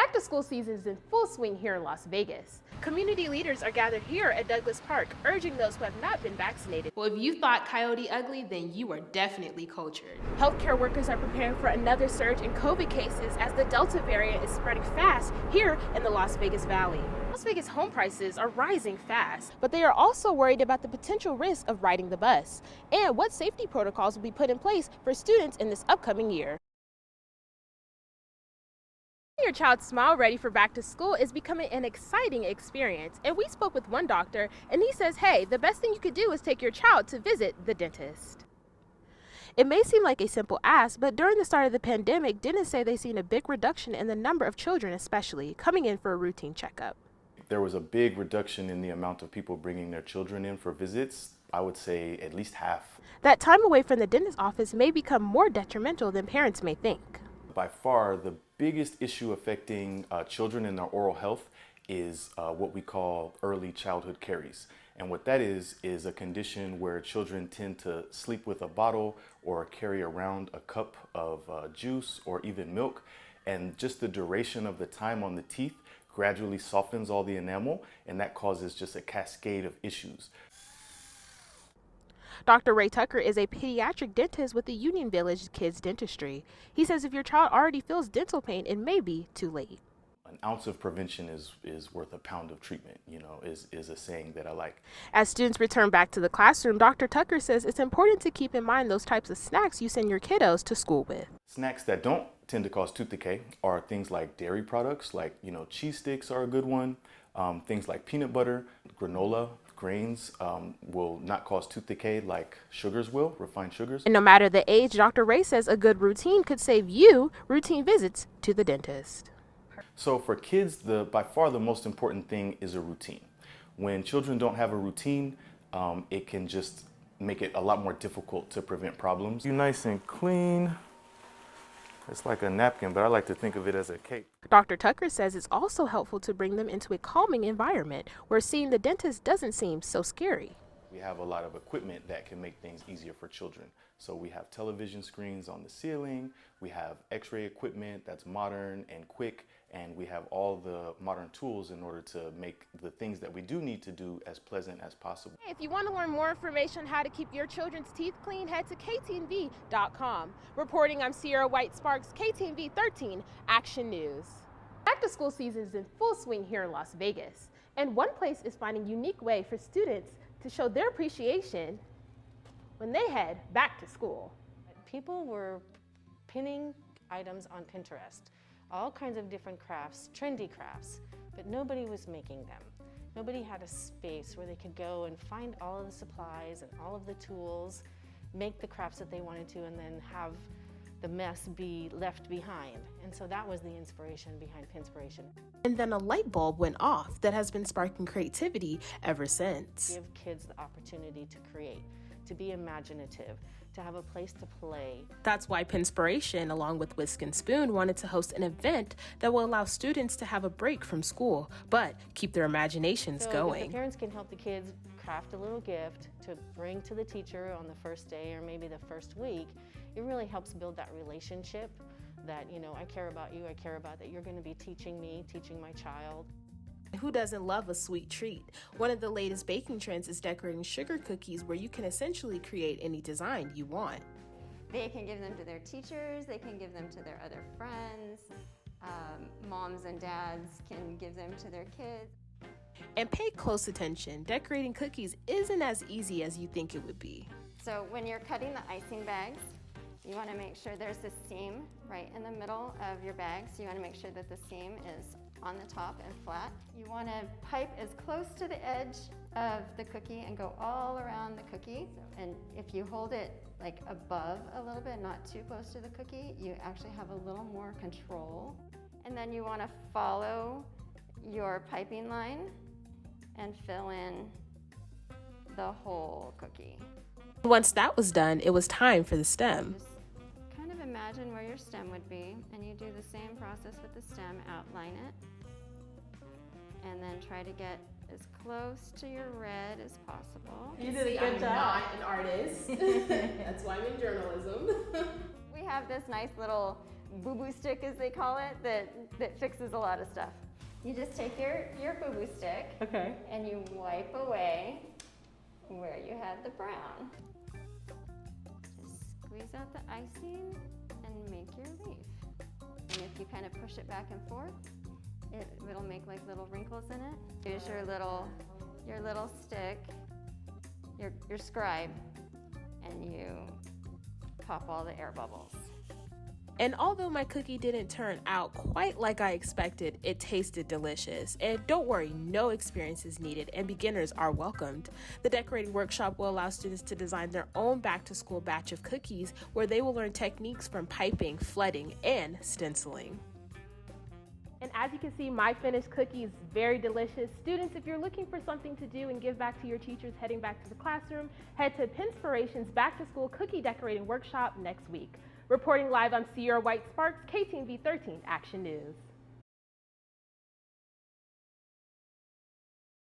Back to school season is in full swing here in Las Vegas. Community leaders are gathered here at Douglas Park, urging those who have not been vaccinated. Well, if you thought Coyote ugly, then you are definitely cultured. Healthcare workers are preparing for another surge in COVID cases as the Delta variant is spreading fast here in the Las Vegas Valley. Las Vegas home prices are rising fast, but they are also worried about the potential risk of riding the bus and what safety protocols will be put in place for students in this upcoming year. Your child's smile ready for back to school is becoming an exciting experience, and we spoke with one doctor and he says, hey, the best thing you could do is take your child to visit the dentist. It may seem like a simple ask, but during the start of the pandemic, dentists say they've seen a big reduction in the number of children especially coming in for a routine checkup. There was a big reduction in the amount of people bringing their children in for visits. I would say at least half. That time away from the dentist's office may become more detrimental than parents may think. By far, the biggest issue affecting children in their oral health is what we call early childhood caries. And what that is a condition where children tend to sleep with a bottle or carry around a cup of juice or even milk. And just the duration of the time on the teeth gradually softens all the enamel, and that causes just a cascade of issues. Dr. Ray Tucker is a pediatric dentist with the Union Village Kids Dentistry. He says if your child already feels dental pain, it may be too late. An ounce of prevention is worth a pound of treatment, is a saying that I like. As students return back to the classroom, Dr. Tucker says it's important to keep in mind those types of snacks you send your kiddos to school with. Snacks that don't tend to cause tooth decay are things like dairy products, like, cheese sticks are a good one. Things like peanut butter, granola, grains will not cause tooth decay like sugars will, refined sugars. And no matter the age, Dr. Ray says a good routine could save you routine visits to the dentist. So for kids, by far the most important thing is a routine. When children don't have a routine, it can just make it a lot more difficult to prevent problems. You nice and clean. It's like a napkin, but I like to think of it as a cake. Dr. Tucker says it's also helpful to bring them into a calming environment where seeing the dentist doesn't seem so scary. We have a lot of equipment that can make things easier for children. So we have television screens on the ceiling, we have x-ray equipment that's modern and quick, and we have all the modern tools in order to make the things that we do need to do as pleasant as possible. If you want to learn more information on how to keep your children's teeth clean, head to ktnv.com. Reporting, I'm Ciara White-Sparks, KTNV 13 Action News. Back to school season is in full swing here in Las Vegas, and one place is finding a unique way for students to show their appreciation when they head back to school. People were pinning items on Pinterest, all kinds of different crafts, trendy crafts, but nobody was making them. Nobody had a space where they could go and find all of the supplies and all of the tools, make the crafts that they wanted to, and then have the mess be left behind. And so that was the inspiration behind Pinspiration. And then a light bulb went off that has been sparking creativity ever since. Give kids the opportunity to create, to be imaginative, to have a place to play. That's why Pinspiration, along with Whisk and Spoon, wanted to host an event that will allow students to have a break from school, but keep their imaginations going. If the parents can help the kids craft a little gift to bring to the teacher on the first day or maybe the first week, it really helps build that relationship that, I care about you, I care about that you're going to be teaching me, teaching my child. Who doesn't love a sweet treat? One of the latest baking trends is decorating sugar cookies where you can essentially create any design you want. They can give them to their teachers, they can give them to their other friends, moms and dads can give them to their kids. And pay close attention, decorating cookies isn't as easy as you think it would be. So when you're cutting the icing bags, you want to make sure there's a seam right in the middle of your bag. So you want to make sure that the seam is on the top and flat. You want to pipe as close to the edge of the cookie and go all around the cookie. And if you hold it like above a little bit, not too close to the cookie, you actually have a little more control. And then you want to follow your piping line and fill in the whole cookie. Once that was done, it was time for the stem. Just kind of imagine where your stem would be, and you do the same process with the stem, outline it, and then try to get as close to your red as possible. You did a good job. I'm not an artist. That's why I'm in journalism. We have this nice little boo-boo stick, as they call it, that fixes a lot of stuff. You just take your boo-boo stick, Okay. and you wipe away where you had the brown. Just squeeze out the icing and make your leaf. And if you kind of push it back and forth, it'll make like little wrinkles in it. Here's your little stick, your scribe, and you pop all the air bubbles. And although my cookie didn't turn out quite like I expected, it tasted delicious. And don't worry, no experience is needed and beginners are welcomed. The decorating workshop will allow students to design their own back-to-school batch of cookies where they will learn techniques from piping, flooding, and stenciling. And as you can see, my finished cookie is very delicious. Students, if you're looking for something to do and give back to your teachers heading back to the classroom, head to Pinspiration's Back to School Cookie Decorating Workshop next week. Reporting live, I'm Ciara White-Sparks, KTNV 13 Action News.